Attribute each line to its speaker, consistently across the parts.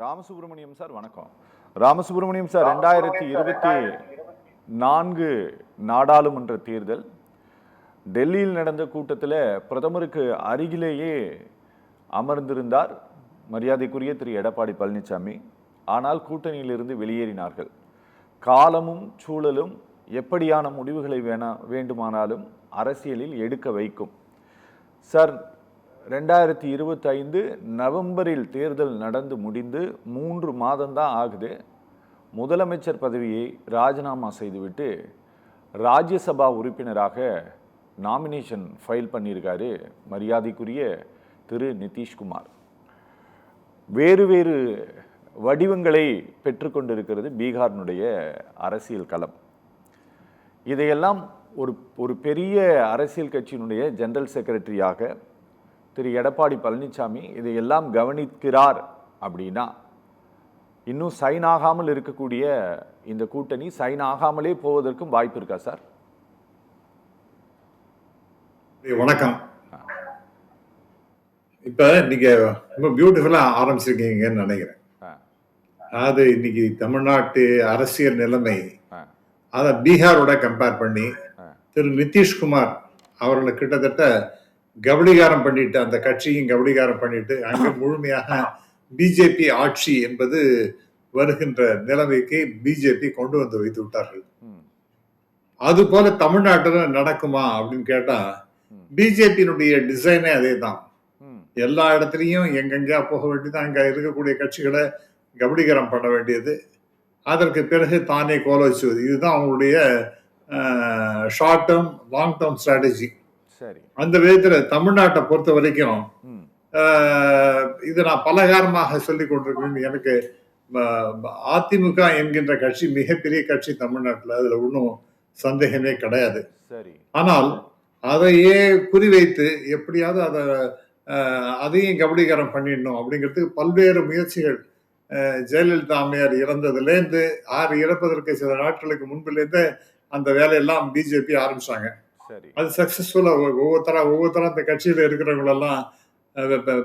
Speaker 1: Ramasubramaniam sir வணக்கம். Ramasubramaniam sir, 2024 நாடாளுமன்ற தேர்தல் டெல்லியில் நடந்த கூட்டத்தில் பிரதமருக்கு அருகிலேயே அமர்ந்திருந்தார் மரியாதைக்குரிய திரு எடப்பாடி பழனிசாமி. ஆனால் கூட்டணியிலிருந்து வெளியேறினார்கள். காலமும் சூழலும் எப்படியான முடிவுகளை வேண்டுமானாலும் அரசியலில் எடுக்க வைக்கும். சார், 2025 நவம்பரில் தேர்தல் நடந்து முடிந்து 3 மாதம்தான் ஆகுது. முதலமைச்சர் பதவியை ராஜினாமா செய்துவிட்டு ராஜ்யசபா உறுப்பினராக நாமினேஷன் ஃபைல் பண்ணியிருக்காரு மரியாதைக்குரிய திரு நிதிஷ்குமார். வேறு வேறு வடிவங்களை பெற்றுக்கொண்டிருக்கிறது பீகாரினுடைய அரசியல் களம். இதையெல்லாம் ஒரு பெரிய அரசியல் கட்சியினுடைய ஜெனரல் செக்ரட்டரியாக திரு எடப்பாடி பழனிசாமி இதையெல்லாம் கவனிக்கிறார் அப்படின்னா, இன்னும் சைன் ஆகாமல் இருக்கக்கூடிய இந்த கூட்டணி சைன் ஆகாமலே போவதற்கும் வாய்ப்பு இருக்கா சார்?
Speaker 2: வணக்கம். இப்ப நீங்க ரொம்ப பியூட்டிஃபுல்லா ஆரம்பிச்சிருக்கீங்கன்னு நினைக்கிறேன். அதாவது இன்னைக்கு தமிழ்நாட்டு அரசியல் நிலைமை அதை பீகாரோட கம்பேர் பண்ணி திரு நிதிஷ்குமார் அவர்களை கிட்டத்தட்ட கபடிகாரம் பண்ணிட்டு, அந்த கட்சியும் கபடிகாரம் பண்ணிட்டு அங்க முழுமையாக பிஜேபி ஆட்சி என்பது வருகின்ற நிலைமைக்கு பிஜேபி கொண்டு வந்து வைத்து விட்டார்கள். அது போல தமிழ்நாட்டில் நடக்குமா அப்படின்னு கேட்டா, பிஜேபியினுடைய டிசைனே அதே தான். எல்லா இடத்துலையும் எங்கெங்கயா போக வேண்டியது, அங்க இருக்கக்கூடிய கட்சிகளை கபடிகரம் பண்ண வேண்டியது, அதற்கு பிறகு தானே கோல வச்சுவது. இதுதான் அவங்களுடைய short term long term strategy. அந்த விதத்துல தமிழ்நாட்டை பொறுத்த வரைக்கும் இதை நான் பலகாரமாக சொல்லிக் கொண்டிருக்கிறேன். எனக்கு அதிமுக என்கின்ற கட்சி மிகப்பெரிய கட்சி தமிழ்நாட்டில், அதுல ஒன்றும் சந்தேகமே கிடையாது. ஆனால் அதையே குறிவைத்து எப்படியாவது அதையும் கபடிகரம் பண்ணிடணும் அப்படிங்கிறதுக்கு பல்வேறு முயற்சிகள் ஜெயலலிதா அம்மையார் இறந்ததுலேருந்து இறப்பதற்கு சில நாட்களுக்கு முன்பிலேருந்து அந்த வேலையெல்லாம் பிஜேபி ஆரம்பிச்சாங்க. அது சக்சஸ்ஃபுல்லா ஒவ்வொருத்தரா அந்த கட்சியில இருக்கிறவங்களெல்லாம்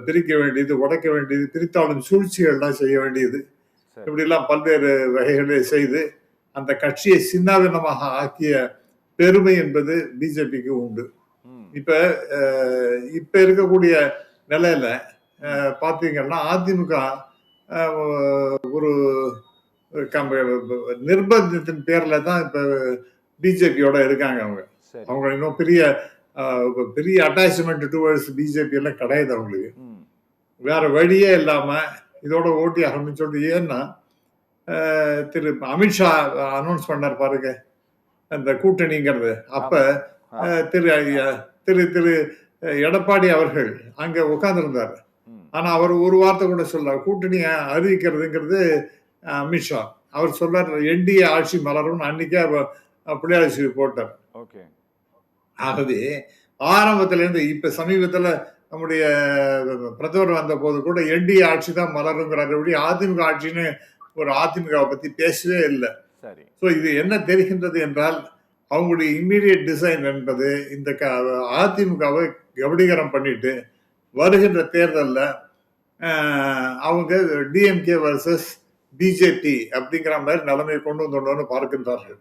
Speaker 2: பிரிக்க வேண்டியது, உடைக்க வேண்டியது, பிரித்தாளும் சூழ்ச்சிகள்லாம் செய்ய வேண்டியது, இப்படி எல்லாம் பல்வேறு வகைகளை செய்து அந்த கட்சியை சின்னாபின்னமாக ஆக்கிய பெருமை என்பது பிஜேபிக்கு உண்டு. இப்ப இருக்கக்கூடிய நிலையில பாத்தீங்கன்னா அதிமுக ஒரு நிர்பந்தத்தின் பேர்ல தான் இப்ப பிஜேபியோட இருக்காங்க. அவங்க இன்னும் பெரிய அட்டாச்மெண்ட் டுவர்ட்ஸ் பிஜேபி எல்லாம் கிடையாது அவங்களுக்கு. வேற வழியே இல்லாம இதோட ஓட்டி ஆரம்பிச்சோடு. ஏன்னா திரு அமித்ஷா அனௌன்ஸ் பண்ணார் பாருங்க அந்த கூட்டணிங்கிறது. அப்ப திரு திரு எடப்பாடி அவர்கள் அங்க உட்கார்ந்துருந்தார். ஆனா அவர் ஒரு வார்த்தை கூட சொல்ல, கூட்டணியை அறிவிக்கிறதுங்கிறது அமித்ஷா. அவர் சொல்றார் என்டிஏ ஆட்சி மலரும், அன்னைக்கே பிள்ளையாட்சி போட்டார். ஆகவே ஆரம்பத்துல இருந்து இப்ப சமீபத்துல நம்முடைய பிரதமர் வந்த போது கூட என்டிஏ ஆட்சி தான் மலருங்கிறார். அதிமுக ஆட்சின்னு ஒரு அதிமுகவை பத்தி பேசவே இல்லை. ஸோ இது என்ன தெரிகின்றது என்றால், அவங்களுடைய இம்மீடியட் டிசைன் என்பது இந்த அதிமுகவை கபடிகரம் பண்ணிட்டு வருகின்ற தேர்தலில் அவங்க டிஎம்கே வர்சஸ் பிஜேபி அப்படிங்கிற மாதிரி நிலைமையை கொண்டு வந்துடணும்னு பார்க்கின்றார்கள்.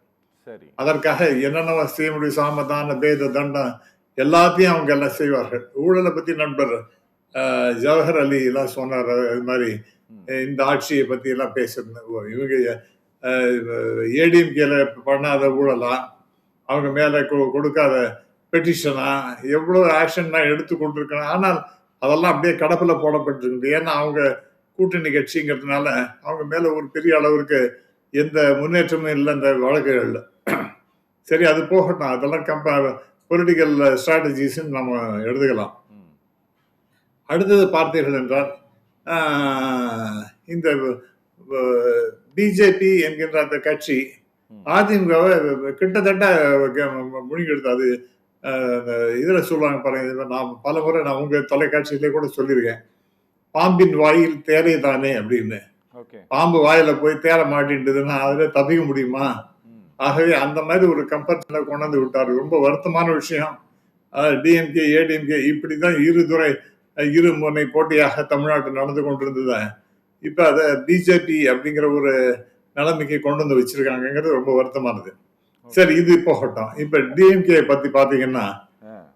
Speaker 2: அதற்காக என்னென்ன செய்ய முடியும், சாமதான பேத தண்டம் எல்லாத்தையும் அவங்க எல்லாம் செய்வார்கள். ஊழலை பத்தி நண்பர் ஜவஹர் அலி எல்லாம் சொன்னார். அது மாதிரி இந்த ஆட்சியை பத்தி எல்லாம் பேசிருந்தேன். இவங்க ஏடிஎம்கேல பண்ணாத ஊழலா, அவங்க மேல கொடுக்காத பெட்டிஷனா, எவ்வளவு ஆக்ஷன்லாம் எடுத்து கொண்டிருக்கணும். ஆனால் அதெல்லாம் அப்படியே கடப்புல போடப்பட்டிருக்கு. ஏன்னா அவங்க கூட்டணி கட்சிங்கிறதுனால அவங்க மேல ஒரு பெரிய அளவிற்கு எந்த முன்னேற்றமும் இல்லை இந்த வழக்குகள்ல. சரி, அது போகட்டும். அதெல்லாம் பொலிட்டிக்கல் ஸ்ட்ராட்டஜிஸ் நம்ம எடுத்துக்கலாம். அடுத்தது பார்த்தீர்கள் என்றால், இந்த பிஜேபி என்கின்ற அந்த கட்சி அதிமுகவை கிட்டத்தட்ட முழுங்கெடுத்து, அது இதுல சொல்லுவாங்க பாருங்க, நான் பல முறை நான் உங்க தொலைக்காட்சியிலே கூட சொல்லியிருக்கேன், பாம்பின் வாயில் தேரை தானே அப்படின்னு. பாம்பு வாயில போய் தேர மாட்டின்றதுன்னா அதுல தப்பிக்க முடியுமா? ஆகவே அந்த மாதிரி ஒரு கம்பேரிசனை கொண்டாந்து விட்டாரு. ரொம்ப வருத்தமான விஷயம். டிஎம்கே ஏடிஎம்கே இப்படிதான் இரு முனை போட்டியாக தமிழ்நாட்டில் நடந்து கொண்டிருந்தது. இப்ப அதை பிஜேபி அப்படிங்கிற ஒரு நிலைமைக்கு கொண்டு வந்து வச்சிருக்காங்கிறது ரொம்ப வருத்தமானது. சரி, இது போகட்டும். இப்ப டிஎம்கே பத்தி பாத்தீங்கன்னா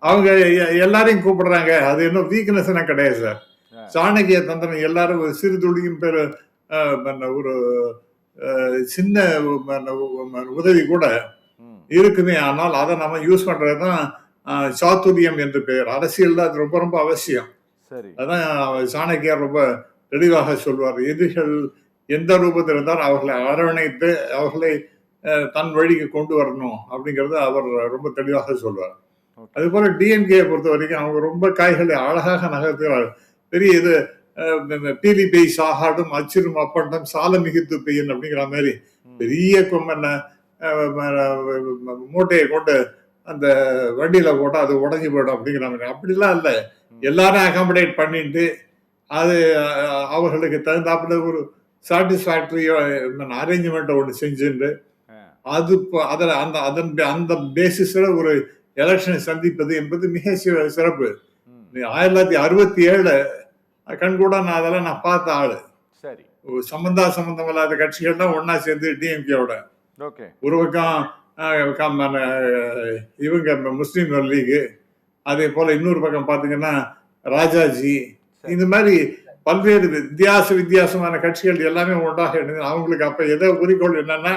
Speaker 2: அவங்க எல்லாரையும் கூப்பிடுறாங்க. அது இன்னும் வீக்னஸ் எல்லாம் கிடையாது சார். சாணக்கிய தந்திரம் எல்லாரும் ஒரு சிறு துளியும் பேர் ஒரு சின்ன உதவி கூட இருக்குமே. ஆனால் அதை நம்ம யூஸ் பண்றதுதான் சாதுரியம் என்று பெயர். அரசியல் அது ரொம்ப ரொம்ப அவசியம். அதான் சாணக்கியார் ரொம்ப தெளிவாக சொல்வார். எதிரிகள் எந்த ரூபத்தில் இருந்தாலும் அவர்களை அரவணைத்து அவர்களை தன் வழிக்கு கொண்டு வரணும் அப்படிங்கறது அவர் ரொம்ப தெளிவாக சொல்வார். அது போல டிஎம்கே பொறுத்த வரைக்கும் அவங்க ரொம்ப காய்களை அழகாக நகர்த்துகிறார். பெரிய இது பீலி பெய் சாகாடும் அச்சிரும் அப்பண்டம் சால மிகுத்து பெய்யன் அப்படிங்கிற மாதிரி பெரிய மூட்டையை கொண்டு அந்த வண்டியில போட்டா அது உடஞ்சி போயிடும் அப்படிங்கிற மாதிரி. அப்படிலாம் இல்லை, எல்லாரும் அகாமடேட் பண்ணிட்டு அது அவர்களுக்கு தகுந்தாப்புல ஒரு சாட்டிஸ்பாக்டரி அரேஞ்ச்மெண்ட் ஒன்று செஞ்சுட்டு அது அதில் அந்த பேசிஸ்ல ஒரு எலெக்ஷனை சந்திப்பது என்பது மிக சிறப்பு. 1967 கண்கூட நான் அதெல்லாம் நான் பார்த்த ஆளு. சரி, சம்பந்தம் இல்லாத கட்சிகள் தான் ஒன்னா சேர்ந்து டிஎம்கேவோட ஒரு பக்கம் இவங்க முஸ்லீம் லீக், அதே போல இன்னொரு பக்கம் பாத்தீங்கன்னா ராஜாஜி, இந்த மாதிரி பல்வேறு வித்தியாசமான கட்சிகள் எல்லாமே ஒன்றாக அவங்களுக்கு அப்ப எதோ குறிக்கோள் என்னன்னா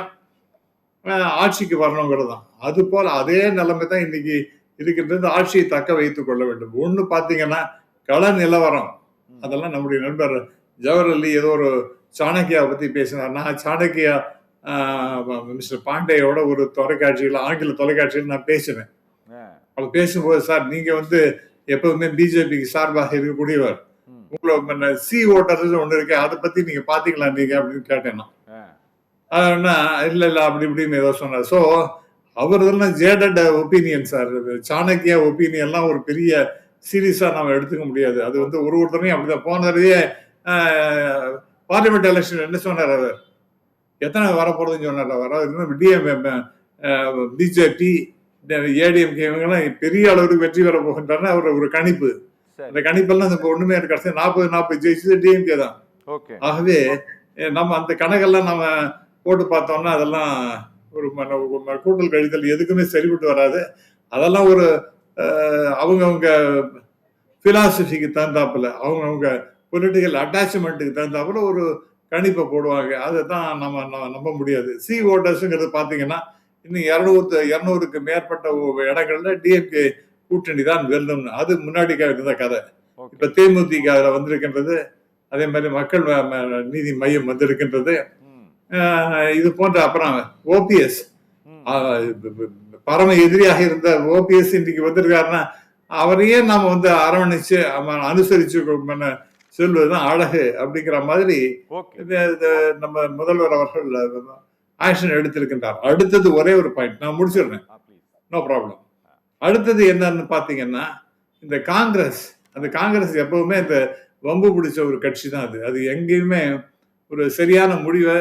Speaker 2: ஆட்சிக்கு வரணுங்கிறது தான். அது போல அதே நிலைமை தான் இன்னைக்கு இருக்கின்றது. ஆட்சியை தக்க வைத்துக் கொள்ள வேண்டும். ஒண்ணு பாத்தீங்கன்னா கள நிலவரம், அதெல்லாம் நம்முடைய நண்பர் ஜவஹர் அலி ஏதோ ஒரு சாணக்கியா பத்தி பேசினார். நான் சாணக்கியா மிஸ்டர் பாண்டேயோட ஒரு தொலைக்காட்சியில், ஆங்கில தொலைக்காட்சியில் நான் பேசினேன். அவர் பேசும்போது, சார் நீங்க எப்பவுமே பிஜேபிக்கு சார்பாக இருக்கக்கூடியவர், உங்களை சி ஓட்டர்ஸ் ஒண்ணு இருக்கு, அதை பத்தி நீங்க பாத்தீங்களா நீங்க அப்படின்னு கேட்டேன். இல்ல அப்படி இப்படின்னு ஏதோ சொன்னார். ஸோ அவர் இதெல்லாம் ஜேடட் ஒப்பீனியன் சார். சாணக்கியா ஒப்பீனியன்லாம் ஒரு பெரிய சீரியஸா நம்ம எடுத்துக்க முடியாது. அது ஒருத்தரையும் அப்படிதான். போனதே பார்லிமெண்ட் எலெக்ஷன் என்ன சொன்னார் அவர், எத்தனை வரப்போறதுன்னு சொன்னார் அவர். பிஜேபி ஏடிஎம்கே இவங்கெல்லாம் பெரிய அளவுக்கு வெற்றி பெற போகின்றன அவர் ஒரு கணிப்பு. அந்த கணிப்பெல்லாம் இப்ப ஒண்ணுமே கிடையாது. 40 ஜெயிச்சது டிஎம்கே தான். ஆகவே நம்ம அந்த கணக்கெல்லாம் நம்ம போட்டு பார்த்தோம்னா அதெல்லாம் ஒரு கூட்டல் கழித்தல் எதுக்குமே சரிபட்டு வராது. அதெல்லாம் ஒரு அவங்கவுங்க பிலாசபிக்கு தகுந்தாப்புல, அவங்கவுங்க பொலிட்டிக்கல் அட்டாச்மெண்ட்டுக்கு தகுந்தாப்புல ஒரு கணிப்பை போடுவாங்க. அதை தான் நம்ம நம்ப முடியாது. சி ஓட்டர்ஸுங்கிறது பாத்தீங்கன்னா இன்னும் 200க்கு மேற்பட்ட இடங்கள்ல டிஎம்கே கூட்டணி தான் வெல்லும்னு. அது முன்னாடி இருந்த கதை. இப்ப தேமுதிக வந்திருக்கின்றது, அதே மாதிரி மக்கள் நீதி மையம் வந்திருக்கின்றது. இது போன்ற அப்புறம் ஓபிஎஸ், பரம எதிரியாக இருந்த ஓபிஎஸ் இன்னைக்கு வந்திருக்காருன்னா அவரையே நாம அரவணைச்சு அனுசரிச்சு சொல்வதுதான் அழகு அப்படிங்கிற மாதிரி நம்ம முதல்வர் அவர்கள் ஆக்ஷன் எடுத்திருக்கின்றார். அடுத்தது ஒரே ஒரு பாயிண்ட் நான் முடிச்சிடுறேன், நோ ப்ராப்ளம். அடுத்தது என்னன்னு பாத்தீங்கன்னா இந்த காங்கிரஸ். அந்த காங்கிரஸ் எப்பவுமே இந்த வம்பு பிடிச்ச ஒரு கட்சி தான். அது எங்கேயுமே ஒரு சரியான முடிவை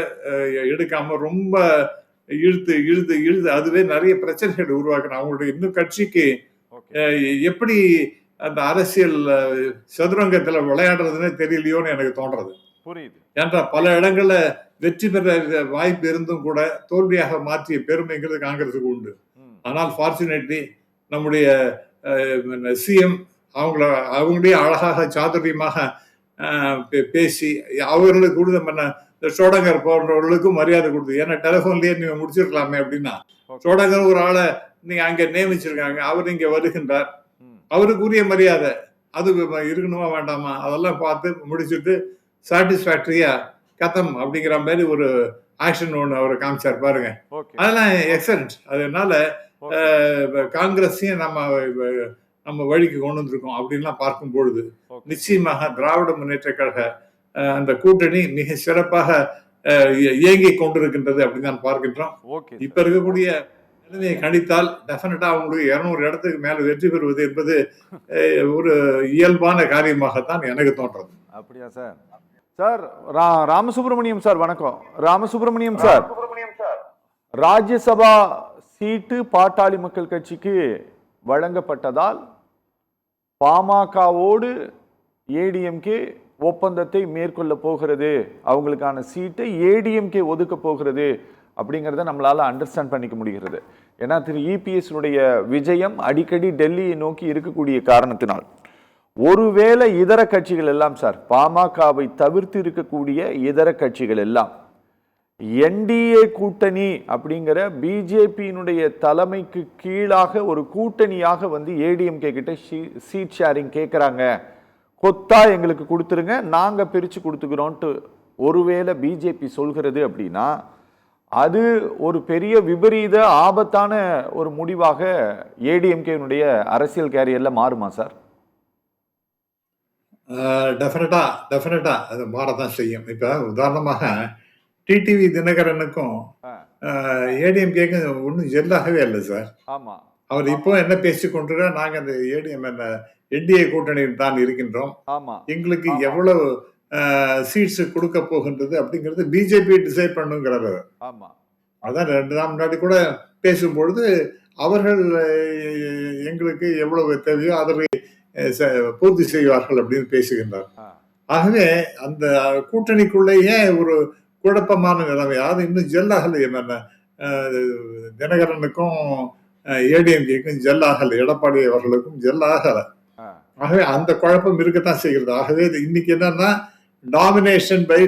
Speaker 2: எடுக்காம ரொம்ப இழுத்து அதுவே நிறைய பிரச்சனைகள் உருவாக்கணும். அவங்களுடைய இன்னும் கட்சிக்கு எப்படி அந்த அரசியல் சதுரங்கத்துல விளையாடுறதுன்னு தெரியலையோன்னு எனக்கு தோன்றது. புரியுது. ஏன்னா பல இடங்கள்ல வெற்றி பெற வாய்ப்பு இருந்தும் கூட தோல்வியாக மாற்றிய பெருமைங்கிறது காங்கிரஸுக்கு உண்டு. ஆனால் ஃபார்ச்சுனேட்லி நம்முடைய சிஎம் அவங்களே அழகாக சாதுரியமாக பேசி அவர்களுக்கு கொடுத்த இந்த சோடங்கர் போன்றவர்களுக்கும் மரியாதை கொடுத்து, ஏன்னா டெலிபோன்லயே நீங்க முடிச்சிருக்கலாமே அப்படின்னா, சோடங்கர் ஒரு ஆளை நீங்க அங்க நியமிச்சிருக்காங்க, அவர் இங்க வருகின்றார், அவருக்கு உரிய மரியாதை அது இருக்கணுமா வேண்டாமா அதெல்லாம் பார்த்து முடிச்சுட்டு சாட்டிஸ்பாக்டரியா கதம் அப்படிங்கிற மாதிரி ஒரு ஆக்ஷன் ஒண்ணு அவர் காமிச்சார் பாருங்க. அதெல்லாம் எக்ஸலன்ட். அதனால காங்கிரஸையும் நம்ம வழிக்கு கொண்டு வந்திருக்கோம் அப்படின்லாம் பார்க்கும் பொழுது நிச்சயமாக திராவிட முன்னேற்ற கழக அந்த கூட்டணி மிக சிறப்பாக இயங்கிக் கொண்டிருக்கின்றது அப்படின்னு நான் பார்க்கின்றோம். இப்ப இருக்கக்கூடிய நிலைமையை கணித்தால் டெஃபினட்டா அவங்களுக்கு 200 இடத்துக்கு மேல வெற்றி பெறுவது என்பது ஒரு இயல்பான காரியமாகத்தான் எனக்கு தோன்றது.
Speaker 1: அப்படியா சார்? சார் ராமசுப்ரமணியம் சார் வணக்கம். ராமசுப்ரமணியம் சார், ராஜ்யசபா சீட்டு பாட்டாளி மக்கள் கட்சிக்கு வழங்கப்பட்டதால் பாமகவோடு ஏடிஎம்கே ஒப்பந்தத்தை மேற்கொள்ள போகிறது, அவங்களுக்கான சீட்டை ஏடிஎம்கே ஒதுக்க போகிறது அப்படிங்கிறத நம்மளால அண்டர்ஸ்டாண்ட் பண்ணிக்க முடிகிறது. ஏன்னா திரு இபிஎஸ் உடைய விஜயம் அடிக்கடி டெல்லியை நோக்கி இருக்கக்கூடிய காரணத்தினால் ஒருவேளை இதர கட்சிகள் எல்லாம் சார், பாமகவை தவிர்த்து இருக்கக்கூடிய இதர கட்சிகள் எல்லாம் என்டிஏ கூட்டணி அப்படிங்கிற பிஜேபியினுடைய தலைமைக்கு கீழாக ஒரு கூட்டணியாக வந்து ஏடிஎம்கே கிட்ட சீட் ஷேரிங் கேட்குறாங்க, கொத்தா எங்களுக்கு கொடுத்துருங்க, நாங்க பிரிச்சு கொடுத்துக்கிறோன்ட்டு ஒருவேளை பிஜேபி சொல்கிறது அப்படின்னா அது ஒரு பெரிய விபரீத ஆபத்தான ஒரு முடிவாக ஏடிஎம்கேனுடைய அரசியல் கேரியர்ல மாறுமா சார்?
Speaker 2: டெஃபினட்டா அது மாறதான் செய்யும். இப்ப உதாரணமாக டிடிவி தினகரனுக்கும் ஏடிஎம்கேக்கும் ஒன்றும் ஜெல்லாகவே இல்லை சார்.
Speaker 1: ஆமா,
Speaker 2: அவர் இப்போ என்ன பேசிக் கொண்டிருக்கார், நாங்க அந்த என்டிஏ கூட்டணியில் தான் இருக்கின்றோம்,
Speaker 1: ஆமா,
Speaker 2: எங்களுக்கு எவ்வளவு சீட்ஸ் கொடுக்க போகின்றது அப்படிங்கிறது பிஜேபி டிசைட் பண்ணுங்கிறாரு.
Speaker 1: ஆமா,
Speaker 2: அதான் 2 நாள் முன்னாடி கூட பேசும்பொழுது அவர்கள் எங்களுக்கு எவ்வளவு தேவையோ அதை பூர்த்தி செய்வார்கள் அப்படின்னு பேசுகின்றார். ஆகவே அந்த கூட்டணிக்குள்ளேயே ஒரு குழப்பமான நிலைமை, அதாவது இன்னும் ஜெல்லாகல. என்ன தினகரனுக்கும் ஏடிஎம்கேக்கும் ஜெல்லாகல, எடப்பாடி அவர்களுக்கும் ஜெல்லாகல. ஆகவே அந்த குழப்பம் இருக்கத்தான் செய்கிறது. ஆகவே இன்னைக்கு என்னன்னா டாமினேஷன் பை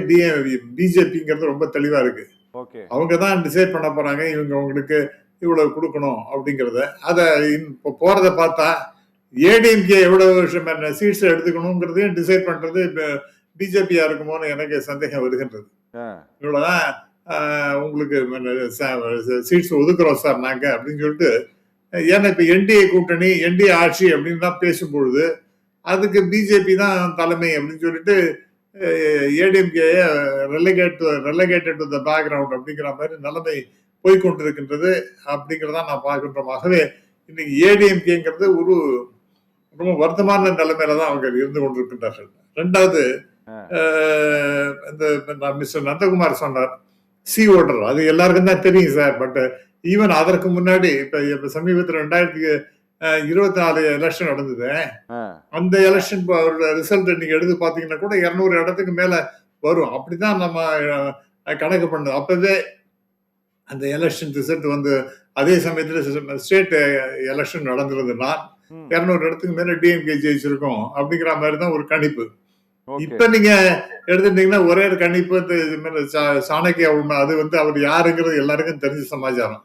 Speaker 2: பிஜேபிங்கிறது ரொம்ப தெளிவா இருக்கு. அவங்க தான் டிசைட் பண்ண போறாங்க, இவங்க அவங்களுக்கு இவ்வளவு கொடுக்கணும் அப்படிங்கறத. அதை இப்போ போறதை பார்த்தா ஏடிஎம்கே எவ்வளவு சீட்ஸ் எடுத்துக்கணுங்கிறதையும் டிசைட் பண்றது பிஜேபியா இருக்குமோன்னு எனக்கு சந்தேகம் வருகின்றது. இவ்வளவுதான் உங்களுக்கு சீட்ஸ் ஒதுக்குறோம் சார் நாங்க அப்படின்னு சொல்லிட்டு. ஏன்னா இப்ப என்டிஏ கூட்டணி என்டிஏ ஆட்சி அப்படின்னு தான் பேசும்பொழுது அதுக்கு பிஜேபி தான் தலைமை அப்படின்னு சொல்லிட்டு ஏடிஎம்கே ரெலகேட்டட் டு த பேக்ரவுண்ட் அப்படிங்கிற மாதிரி நிலைமை போய்கொண்டிருக்கின்றது அப்படிங்கிறதா நான் பார்க்கின்றோம். ஆகவே இன்னைக்கு ஏடிஎம்கேங்கிறது ஒரு ரொம்ப வருத்தமான நிலைமையில தான் அவங்க இருந்து கொண்டிருக்கின்றார்கள். ரெண்டாவது, இந்த மிஸ்டர் நந்தகுமார் சொன்னார் சி ஓட்டர், அது எல்லாருக்கும் தான் தெரியும் சார். பட் ஈவன் அதற்கு முன்னாடி இப்ப சமீபத்தில் 2024 எலெக்ஷன் நடந்தது. அந்த எலெக்ஷன் ரிசல்ட் நீங்க எடுத்து பாத்தீங்கன்னா கூட 200 இடத்துக்கு மேல வரும். அப்படிதான் நம்ம கணக்கு பண்ணது. அப்பவே அந்த எலெக்ஷன் ரிசல்ட் வந்து அதே சமயத்துல ஸ்டேட் எலெக்ஷன் நடந்திருந்ததுன்னா 200 இடத்துக்கு மேல டிஎம்கே ஜெயிச்சிருக்கோம் அப்படிங்கிற மாதிரி தான் ஒரு கணிப்பு. இப்ப நீங்க எடுத்துட்டீங்கன்னா ஒரே ஒரு கணிப்பு சாணக்கியா உண்மை, அது வந்து அவர் யாருங்கிறது எல்லாருக்கும் தெரிஞ்ச சமாச்சாரம்.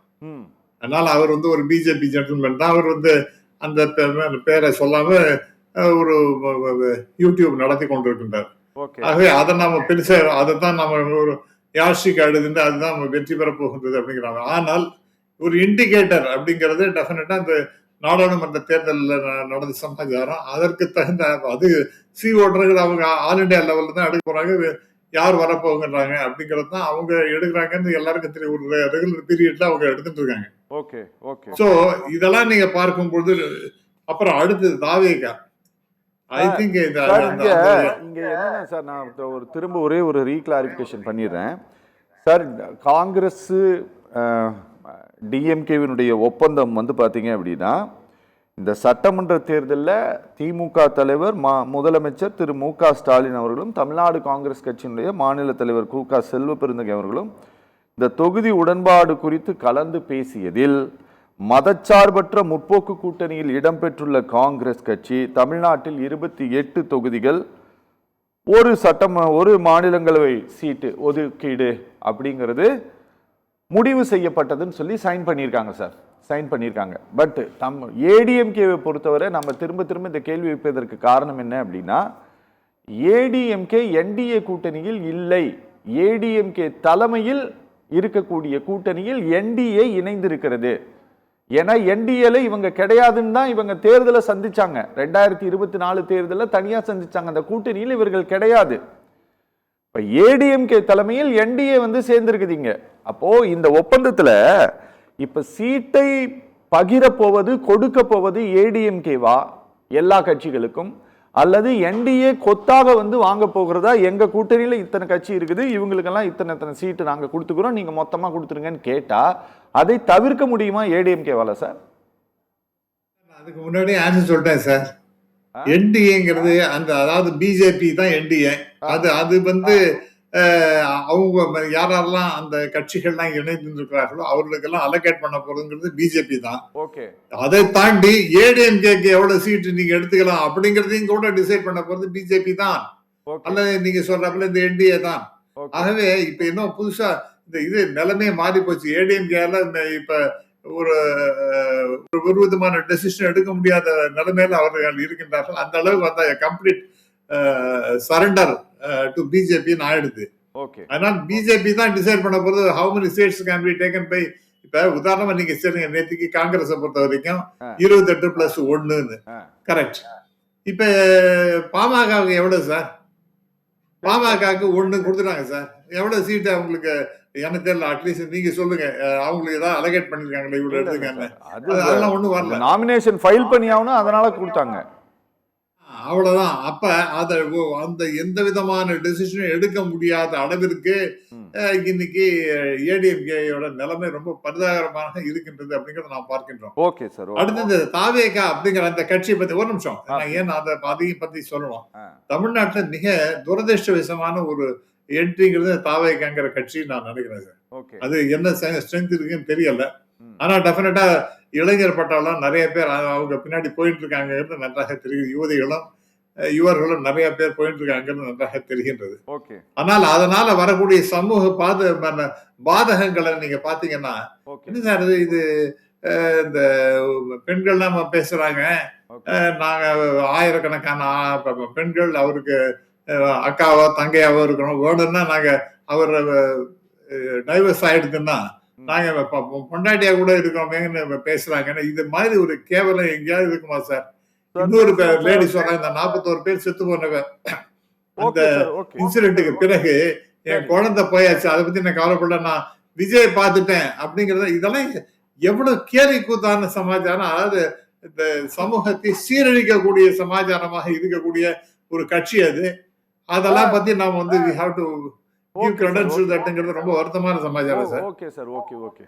Speaker 2: அதனால அவர் வந்து ஒரு பிஜேபி ஜென்டில்மேன் தான். அவர் வந்து அந்த பேரை சொல்லாம ஒரு யூடியூப் நடத்தி கொண்டிருக்கின்றார். ஆகவே அதை நாம பெருசா அதைத்தான் நம்ம ஒரு யாஷிக்கு அடுத்து அதுதான் வெற்றி பெற போகின்றது அப்படிங்கிறாங்க. ஆனால் ஒரு இண்டிகேட்டர் அப்படிங்கிறது டெஃபினட்டா இந்த நாடாளுமன்ற தேர்தலில் நடந்த சமாச்சாரம். அதற்கு தகுந்த அது சி ஓட்டர்கள் அவங்க ஆல் இண்டியா லெவல்ல தான் எடுக்க போறாங்க, யார் வரப்போகிறாங்க அப்படிங்கிறது தான் அவங்க எடுக்கிறாங்கன்னு எல்லாருக்கும் தெரியும். ஒரு ரெகுலர் பீரியட்ல அவங்க எடுத்துட்டு இருக்காங்க. சோ இதெல்லாம் நீங்க பார்க்கும்போது அப்புறம் அடுத்தது தாவேகா. ஐ திங்க்
Speaker 1: இங்க என்னன்னா சார், நான் திரும்ப ஒரே ஒரு ரீக்ளாரிபிகேஷன் பண்ணிடுறேன் சார். காங்கிரஸ் டிஎம்கேவினுடைய ஒப்பந்தம் வந்து பார்த்தீங்க அப்படின்னா, இந்த சட்டமன்ற தேர்தலில் திமுக தலைவர் முதலமைச்சர் திரு மு.க. ஸ்டாலின் அவர்களும் தமிழ்நாடு காங்கிரஸ் கட்சியினுடைய மாநில தலைவர் கு.க. செல்வ பெருந்தகை அவர்களும் இந்த தொகுதி உடன்பாடு குறித்து கலந்து பேசியதில் மதச்சார்பற்ற முற்போக்கு கூட்டணியில் இடம்பெற்றுள்ள காங்கிரஸ் கட்சி தமிழ்நாட்டில் 28 தொகுதிகள் ஒரு மாநிலங்களவை சீட்டு ஒதுக்கீடு அப்படிங்கிறது முடிவு செய்யப்பட்டதுன்னு சொல்லி சைன் பண்ணியிருக்காங்க சார், சைன் பண்ணியிருக்காங்க. பட் ஏடிஎம்கேவை பொறுத்தவரை நம்ம திரும்ப திரும்ப இந்த கேள்வி வைப்பதற்கு காரணம் என்ன அப்படின்னா, ஏடிஎம்கே என்டிஏ கூட்டணியில் இல்லை, ஏடிஎம்கே தலைமையில் இருக்கக்கூடிய கூட்டணியில் என்டிஏ இணைந்திருக்கிறது. ஏன்னா என்டிஏல இவங்க கிடையாதுன்னு தான் இவங்க தேர்தலை சந்திச்சாங்க. 2024 தேர்தலில் தனியா சந்திச்சாங்க. அந்த கூட்டணியில் இவர்கள் கிடையாது. இப்ப ஏடிஎம்கே தலைமையில் என்டிஏ வந்து சேர்ந்திருக்குதுங்க. அப்போ இந்த ஒப்பந்தத்துல இப்ப சீட்டை பகிர போவது கொடுக்க போவது ஏடிஎம்கேவா எல்லா கட்சிகளுக்கும், அல்லது என்டிஏ கொத்தாக வந்து வாங்க போகிறதா, எங்க கூட்டணியில இத்தனை கட்சி இருக்குது, இவங்களுக்கெல்லாம் இத்தனை சீட்டு நாங்க கொடுத்துக்கிறோம், நீங்க மொத்தமா கொடுத்துருங்கன்னு கேட்டா அதை தவிர்க்க முடியுமா ஏடிஎம்கேவால சார்?
Speaker 2: அதுக்கு முன்னாடி ஆன்சர் சொல்லிட்டேன் சார். என்டிஏங்கிறது அந்த அதாவது பிஜேபி தான் என்டிஏ. அது வந்து அவங்க யாரெல்லாம் அந்த கட்சிகள்லாம் இணைந்து இருக்கிறார்களோ அவர்களுக்கெல்லாம் அலோகேட் பண்ண போறதுங்கிறது பிஜேபி தான்.
Speaker 1: ஓகே.
Speaker 2: அதை தாண்டி ஏடிஎம்கேக்கு எவ்வளவு சீட்டு நீங்க எடுத்துக்கலாம் அப்படிங்கறதையும் கூட டிசைட் பண்ண போறது பிஜேபி தான். அல்லது நீங்க சொல்றப்பல இந்த என்டிஏ தான். ஆகவே இப்ப என்ன புதுசா இந்த இது நிலைமையே மாறி போச்சு. ஏடிஎம்கேல இப்ப ஒரு ஒரு விதமான டெசிஷன் எடுக்க முடியாத நிலைமையில அவர்கள் இருக்கின்றார்கள். அந்த அளவுக்கு வந்தா கம்ப்ளீட் சரண்டர் டு பிஜேபின்னு ஆயிடுது. அதனால பிஜேபி தான் டிசைட் பண்ண போறது how many states can be taken by. இப்ப உதாரணமா நீங்க சரிங்க நேற்றுக்கு காங்கிரஸை பொறுத்த வரைக்கும் 28+1 கரெக்ட். இப்ப பாமகவுக்கு எவ்வளவு சார்? பாமகவுக்கு 1 கொடுத்துட்டாங்க சார். எவ்வளவு சீட்டு அவங்களுக்கு எனக்கு தெரியல. அட்லீஸ்ட் நீங்க சொல்லுங்க, அவங்களுக்கு ஏதாவது அலோகேட் பண்ணிருக்காங்களே இவ்வளவு எடுத்துக்காங்க. அதெல்லாம் ஒண்ணும் வரல.
Speaker 1: நாமினேஷன் ஃபைல் பண்ணி ஆகணும், அதனால கொடுத்தாங்க.
Speaker 2: அவ்வளவுதான். அப்ப அந்த எந்த விதமான டெசிஷனும் எடுக்க முடியாத அளவிற்கு இன்னைக்கு ஏடிஎம்கேயோட நிலைமை ரொம்ப பரிதாபகரமாக இருக்கின்றது அப்படிங்கறத நாம் பார்க்கின்றோம்.
Speaker 1: Okay sir.
Speaker 2: அடுத்தது தாவேகா அப்படிங்கிற அந்த கட்சியை பத்தி ஒரு நிமிஷம் ஏன் அதை அதையும் பத்தி சொல்லணும். தமிழ்நாட்டுல மிக துரதிருஷ்டவசமான ஒரு என்ட்ரிங்கிறது தாவேகாங்கிற கட்சி நான் நினைக்கிறேன் சார். அது என்ன ஸ்ட்ரென்த் இருக்குன்னு தெரியல. ஆனா டெஃபினட்டா இளைஞர் பட்டாளம் நிறைய பேர் அவங்க பின்னாடி போயிட்டு இருக்காங்கிறது நன்றாக தெரியுது. யுவதிகளும் யுவர்களும் நிறைய பேர் போயிட்டு இருக்காங்கிறது நன்றாக தெரிகின்றது. ஆனால் அதனால வரக்கூடிய சமூக பாதகங்களை நீங்க பாத்தீங்கன்னா என்ன சார் இது இந்த பெண்கள் நம்ம பேசுறாங்க, நாங்க ஆயிரக்கணக்கான பெண்கள் அவருக்கு அக்காவோ தங்கையாவோ இருக்கணும், வேணும்னா நாங்க அவர் டைவர்ஸ் ஆயிடுதுன்னா நாங்க பொண்டாட்டியா கூட இருக்கோமேன்னு பேசுறாங்க. இது மாதிரி ஒரு கேவலம் எங்கேயாவது இருக்குமா சார்? இன்னொரு லேடி சொல்றாங்க, இந்த 41 பேர் செத்து போனவ அந்த இன்சிடென்ட்டுக்கு பிறகு என் குழந்தை போயாச்சு, அதை பத்தி நான் கவலைப்பட, நான் விஜய் பார்த்துட்டேன் அப்படிங்கறத. இதெல்லாம் எவ்வளவு கேலி கூத்தான சமாச்சாரம். அதாவது இந்த சமூகத்தை சீரழிக்கக்கூடிய சமாச்சாரமாக இருக்கக்கூடிய ஒரு கட்சி அது. அதெல்லாம் பத்தி நாம வந்து we have to give credence to that ங்கிறது ரொம்ப வருத்தமான சமாச்சாரம் சார்.
Speaker 1: Okay sir. ஓகே.